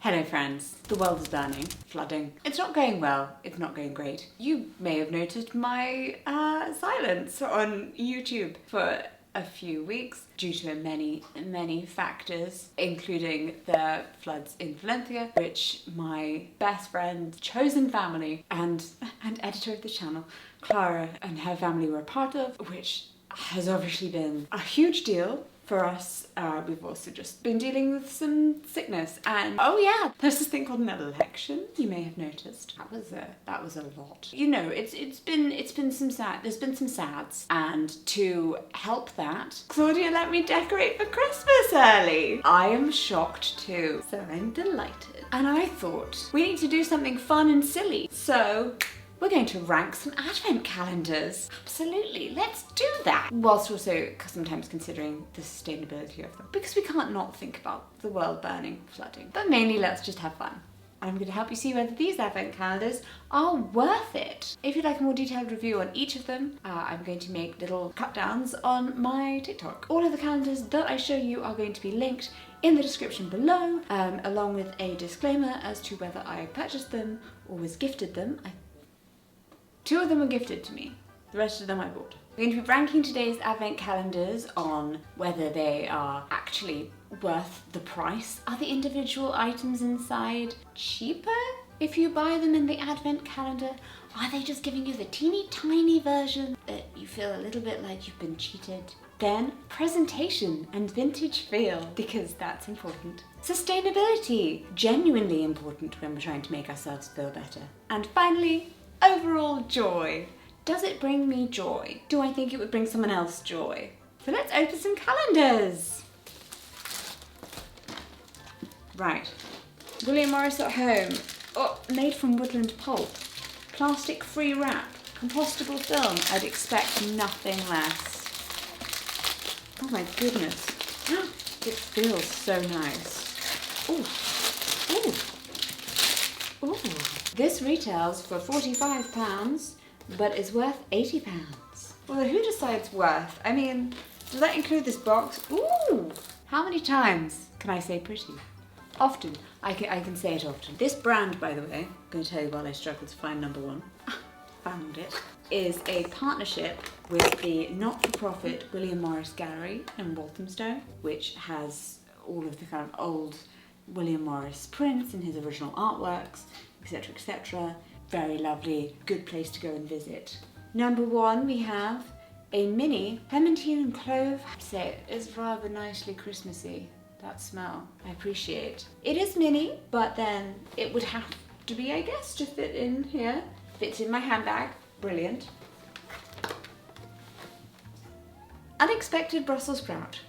Hello friends, the world is burning, flooding. It's not going well, it's not going great. You may have noticed my silence on YouTube for a few weeks due to many factors, including the floods in Valencia, which my best friend, chosen family, and editor of the channel, Clara, and her family were a part of, which has obviously been a huge deal for us. We've also just been dealing with some sickness, and oh yeah, there's this thing called an election. You may have noticed that was a lot. You know, there's been some sads, and to help that, Claudia let me decorate for Christmas early. I am shocked too, so I'm delighted. And I thought we need to do something fun and silly, so we're going to rank some advent calendars. Absolutely, let's do that. Whilst also sometimes considering the sustainability of them, because we can't not think about the world burning, flooding. But mainly let's just have fun. And I'm going to help you see whether these advent calendars are worth it. If you'd like a more detailed review on each of them, I'm going to make little cut downs on my TikTok. All of the calendars that I show you are going to be linked in the description below, along with a disclaimer as to whether I purchased them or was gifted them. Two of them were gifted to me, the rest of them I bought. We're going to be ranking today's advent calendars on whether they are actually worth the price. Are the individual items inside cheaper if you buy them in the advent calendar? Are they just giving you the teeny tiny version that you feel a little bit like you've been cheated? Then presentation and vintage feel, because that's important. Sustainability, genuinely important when we're trying to make ourselves feel better. And finally, overall joy. Does it bring me joy? Do I think it would bring someone else joy? So let's open some calendars. Right. William Morris at home. Oh, made from woodland pulp. Plastic-free wrap. Compostable film. I'd expect nothing less. Oh my goodness. It feels so nice. Ooh. Ooh. Ooh. This retails for £45, but is worth £80. Well, who decides worth? I mean, does that include this box? Ooh! How many times can I say pretty? Often. I can say it often. This brand, by the way, I'm going to tell you while I struggle to find number one, found it, is a partnership with the not-for-profit William Morris Gallery in Walthamstow, which has all of the kind of old William Morris prints and his original artworks, etc, etc. Very lovely, good place to go and visit. Number one, we have a mini clementine and clove. I'd say it is rather nicely Christmassy, that smell. I appreciate. It is mini, but then it would have to be, I guess, to fit in here. Fits in my handbag, brilliant. Unexpected Brussels sprout.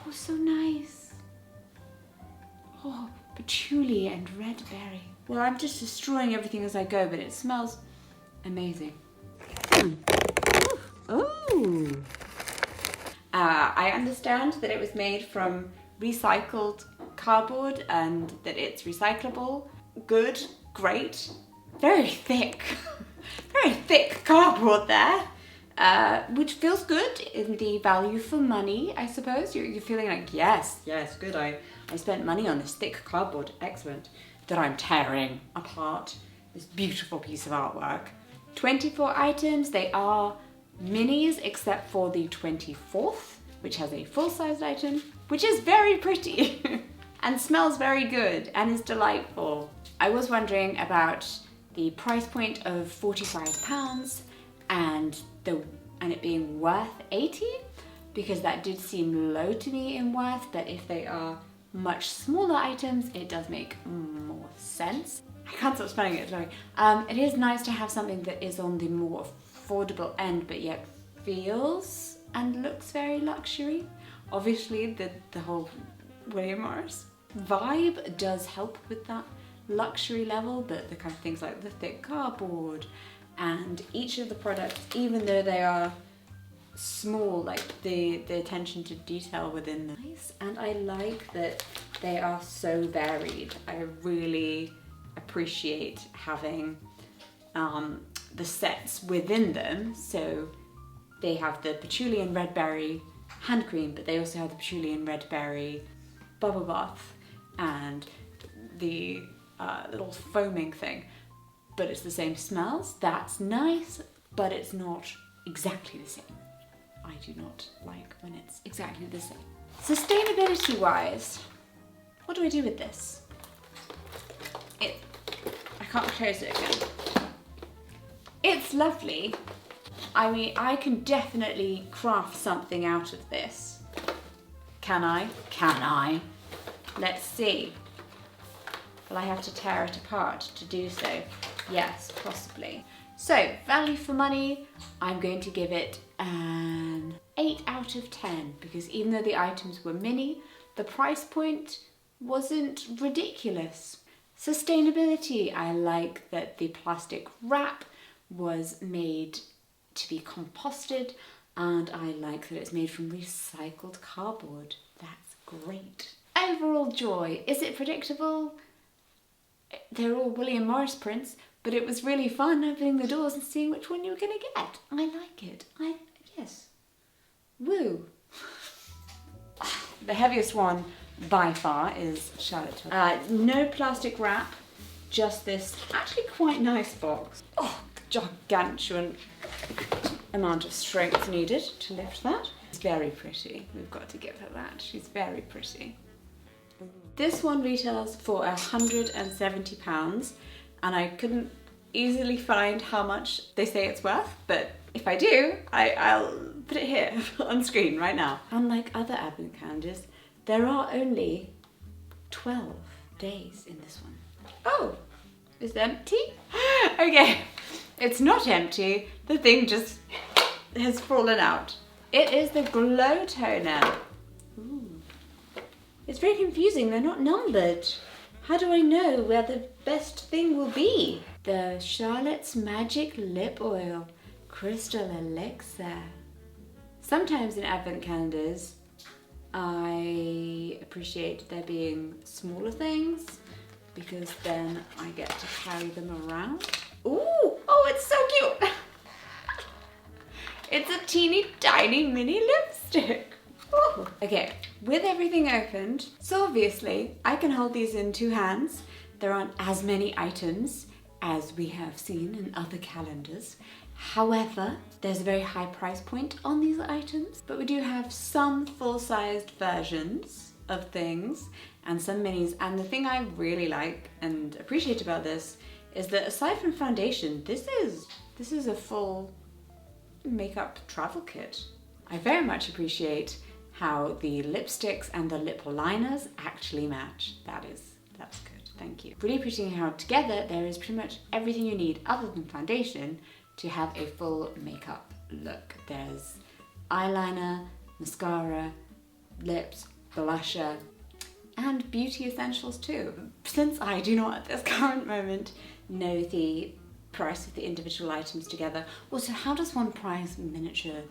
Oh, so nice. Oh, patchouli and red berry. Well, I'm just destroying everything as I go, but it smells amazing. Oh. I understand that it was made from recycled cardboard and that it's recyclable. Good, great. Very thick. Very thick cardboard there. Which feels good in the value for money, I suppose. You're feeling like, yes, good. I spent money on this thick cardboard, excellent, that I'm tearing apart. This beautiful piece of artwork. 24 items, they are minis except for the 24th, which has a full-sized item, which is very pretty and smells very good and is delightful. I was wondering about the price point of £45 and it being worth 80, because that did seem low to me in worth, but if they are much smaller items, it does make more sense. I can't stop smelling it, sorry. It is nice to have something that is on the more affordable end, but yet feels and looks very luxury. Obviously, the whole William Morris vibe does help with that luxury level, but the kind of things like the thick cardboard and each of the products, even though they are small, like the attention to detail within them. Nice. And I like that they are so varied. I really appreciate having the sets within them. So they have the patchouli and red berry hand cream, but they also have the patchouli and red berry bubble bath and the little foaming thing. But it's the same smells. That's nice, but it's not exactly the same. I do not like when it's exactly the same. Sustainability wise, what do I do with this? I can't close it again. It's lovely. I mean, I can definitely craft something out of this. Can I? Can I? Let's see. Will I have to tear it apart to do so? Yes, possibly. So, value for money, I'm going to give it an 8 out of 10 because even though the items were mini, the price point wasn't ridiculous. Sustainability, I like that the plastic wrap was made to be composted, and I like that it's made from recycled cardboard. That's great. Overall joy. Is it predictable? They're all William Morris prints, but it was really fun opening the doors and seeing which one you were going to get. I like it. Yes. Woo. The heaviest one by far is Charlotte Tilbury. No plastic wrap, just this actually quite nice box. Oh, gargantuan amount of strength needed to lift that. It's very pretty. We've got to give her that. She's very pretty. This one retails for £170 and I couldn't easily find how much they say it's worth, but if I do, I'll put it here on screen right now. Unlike other advent calendars, there are only 12 days in this one. Oh, is it empty? Okay, it's not empty. The thing just has fallen out. It is the Glow Toner. Ooh. It's very confusing, they're not numbered. How do I know where the best thing will be? The Charlotte's Magic Lip Oil, Crystal Elixir. Sometimes in advent calendars, I appreciate there being smaller things because then I get to carry them around. Ooh, oh, it's so cute. It's a teeny tiny mini lipstick. Ooh. Okay, with everything opened, so obviously I can hold these in 2 hands. There aren't as many items as we have seen in other calendars. However, there's a very high price point on these items, but we do have some full-sized versions of things and some minis. And the thing I really like and appreciate about this is that aside from foundation, this is a full makeup travel kit. I very much appreciate how the lipsticks and the lip liners actually match. That's good, thank you. Really appreciating how together there is pretty much everything you need other than foundation to have a full makeup look. There's eyeliner, mascara, lips, blusher, and beauty essentials too. Since I do not at this current moment know the price of the individual items together, also how does one price miniature?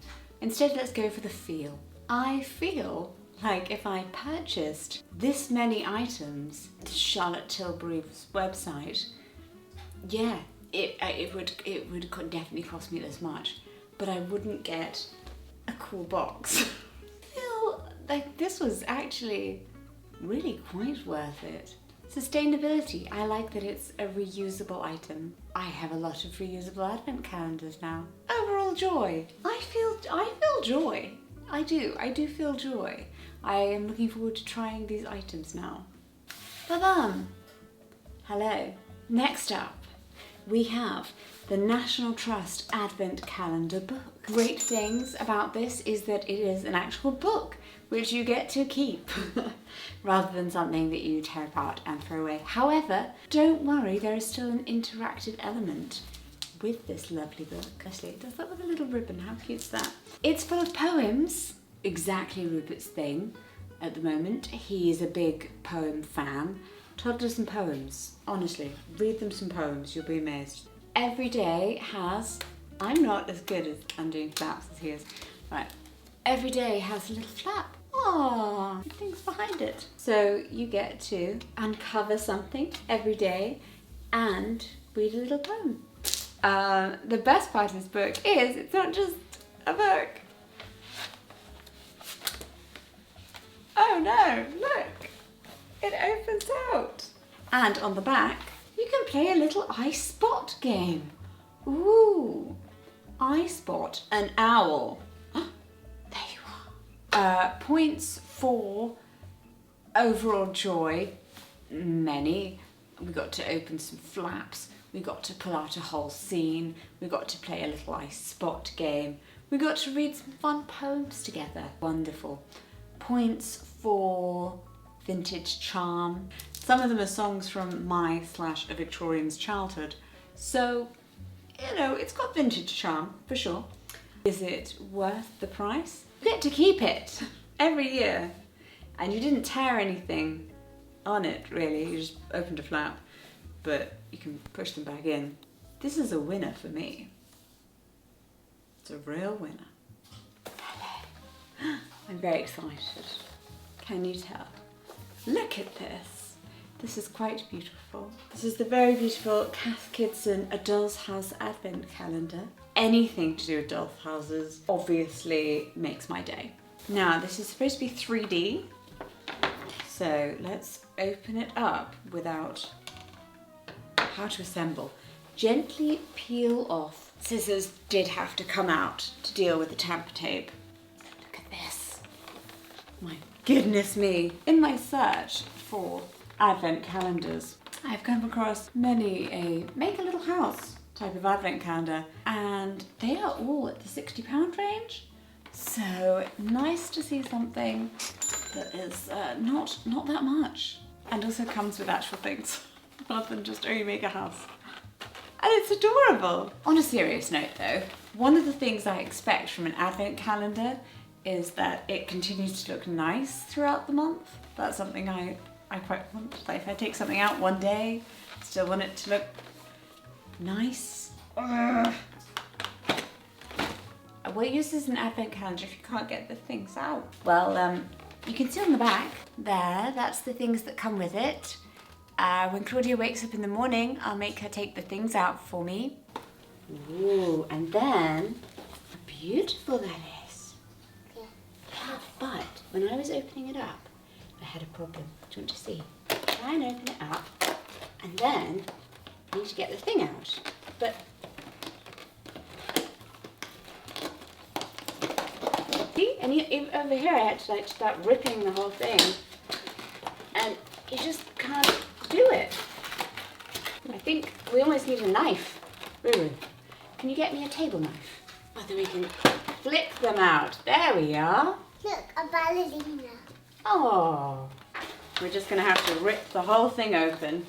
Instead, let's go for the feel. I feel like if I purchased this many items to Charlotte Tilbury's website, yeah, it would definitely cost me this much, but I wouldn't get a cool box. I feel like this was actually really quite worth it. Sustainability, I like that it's a reusable item. I have a lot of reusable advent calendars now. Overall joy. I feel joy. I do feel joy. I am looking forward to trying these items now. Ba-bam! Hello. Next up, we have the National Trust Advent Calendar book. Great things about this is that it is an actual book which you get to keep rather than something that you tear apart and throw away. However, don't worry, there is still an interactive element with this lovely book. Actually, it does that with a little ribbon. How cute's that? It's full of poems, exactly Rupert's thing at the moment. He is a big poem fan. Toddler some poems. Honestly, read them some poems, you'll be amazed. Every day has, I'm not as good at undoing flaps as he is. Right, every day has a little flap. Aww, things behind it. So you get to uncover something every day and read a little poem. The best part of this book is it's not just a book. no, look, it opens out. And on the back, you can play a little I Spot game. Ooh, I spot an owl. There you are. Points for overall joy, many. We got to open some flaps. We got to pull out a whole scene. We got to play a little I Spot game. We got to read some fun poems together. Wonderful. Points for vintage charm. Some of them are songs from my/a Victorian's childhood. So, you know, it's got vintage charm, for sure. Is it worth the price? You get to keep it every year. And you didn't tear anything on it, really. You just opened a flap, but you can push them back in. This is a winner for me. It's a real winner. Hello. I'm very excited. Can you tell? Look at this. This is quite beautiful. This is the very beautiful Cath Kidston A Doll's House Advent Calendar. Anything to do with doll houses obviously makes my day. Now, this is supposed to be 3D. So let's open it up without how to assemble. Gently peel off. Scissors did have to come out to deal with the tamper tape. Look at this. My goodness me. In my search for advent calendars, I've come across many a make a little house type of advent calendar, and they are all at the £60 range. So nice to see something that is not that much, and also comes with actual things rather than just, oh, you make a house. And it's adorable. On a serious note though, one of the things I expect from an advent calendar is that it continues to look nice throughout the month. That's something I quite want. Like, if I take something out one day, I still want it to look nice. Ugh. What use is an advent calendar if you can't get the things out? Well, you can see on the back there, that's the things that come with it. When Claudia wakes up in the morning, I'll make her take the things out for me. Ooh, and then, how beautiful that is. Yeah, but when I was opening it up, I had a problem. Do you want to see? Try and open it up, and then I need to get the thing out. But see, and over here I had to like start ripping the whole thing, and you just can't do it. I think we almost need a knife. Ruru, can you get me a table knife? Oh, then we can flip them out. There we are. Look, a ballerina. Oh, we're just gonna have to rip the whole thing open.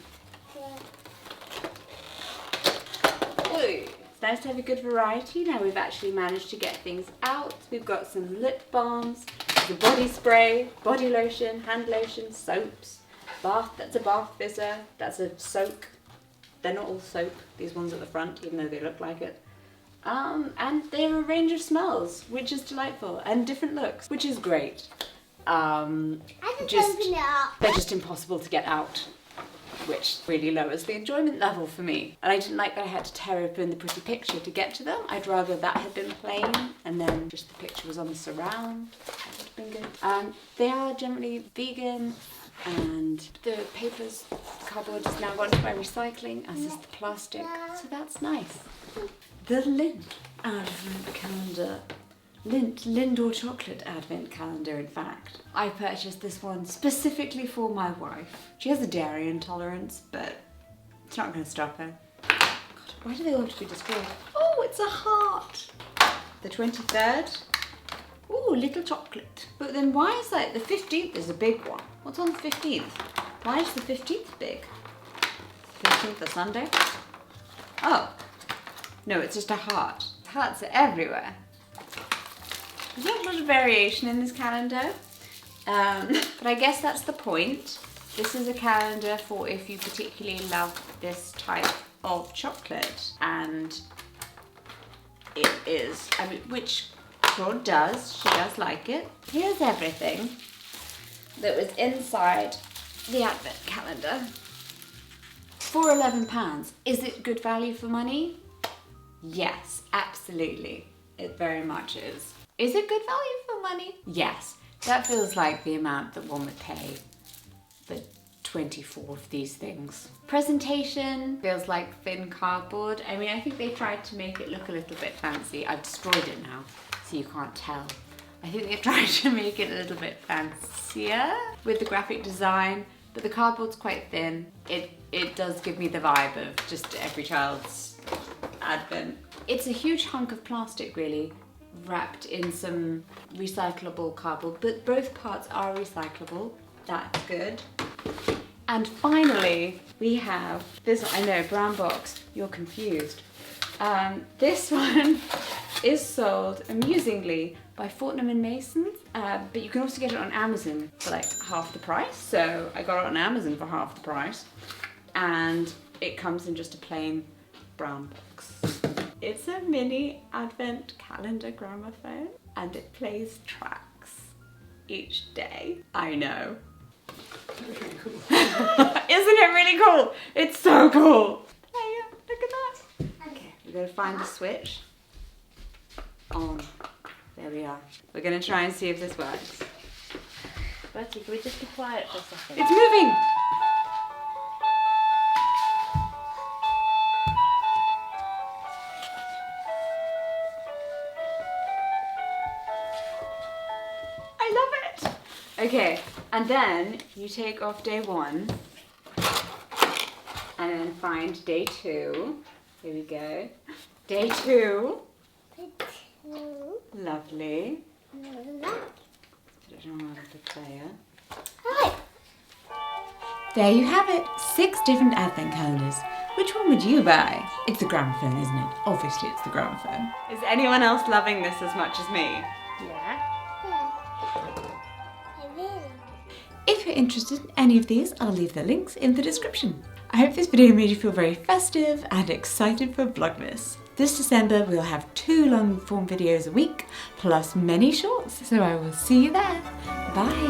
Ooh, it's nice to have a good variety. Now we've actually managed to get things out. We've got some lip balms, the body spray, body lotion, hand lotion, soaps, bath, that's a bath fizzer, that's a soak. They're not all soap, these ones at the front, even though they look like it. And they're a range of smells, which is delightful, and different looks, which is great. I can open it up. They're just impossible to get out, which really lowers the enjoyment level for me. And I didn't like that I had to tear open the pretty picture to get to them. I'd rather that had been plain and then just the picture was on the surround. That would have been good. They are generally vegan, and the papers, cardboard is now gone by recycling, as is the plastic, so that's nice. The Lindt Advent Calendar. Lindor Chocolate Advent Calendar, in fact. I purchased this one specifically for my wife. She has a dairy intolerance, but it's not going to stop her. God, why do they all have to be destroyed? Oh, it's a heart! The 23rd. Ooh, little chocolate. But then why is that? The 15th is a big one. What's on the 15th? Why is the 15th big? 15th a Sunday? Oh. No, it's just a heart. Hearts are everywhere. There's not a lot of variation in this calendar, but I guess that's the point. This is a calendar for if you particularly love this type of chocolate, and it is, I mean, which Claude does, she does like it. Here's everything that was inside the advent calendar for £11. Is it good value for money? Yes, absolutely. It very much is. Is it good value for money? Yes. That feels like the amount that one would pay for 24 of these things. Presentation feels like thin cardboard. I mean, I think they tried to make it look a little bit fancy. I've destroyed it now, so you can't tell. I think they've tried to make it a little bit fancier with the graphic design, but the cardboard's quite thin. It does give me the vibe of just every child's advent. It's a huge hunk of plastic, really, wrapped in some recyclable cardboard, but both parts are recyclable. That's good. And finally, we have this one. I know, brown box, you're confused. This one is sold, amusingly, by Fortnum & Masons, but you can also get it on Amazon for like half the price. So I got it on Amazon for half the price, and it comes in just a plain brown box. It's a mini advent calendar gramophone, and it plays tracks each day. I know. Really cool. Isn't it really cool? It's so cool. Hey, look at that. Okay, we're gonna find the switch. On. There we are. We're gonna try and see if this works. Bertie, can we just be quiet for a second? It's moving. I love it. Okay, and then you take off day 1 and then find day 2. Here we go. Day 2. Lovely. Put it on the player. There you have it. 6 different advent calendars. Which one would you buy? It's the gramophone, isn't it? Obviously it's the gramophone. Is anyone else loving this as much as me? Yeah. If you're interested in any of these, I'll leave the links in the description. I hope this video made you feel very festive and excited for Vlogmas. This December we'll have 2 long form videos a week, plus many shorts, so I will see you there. Bye!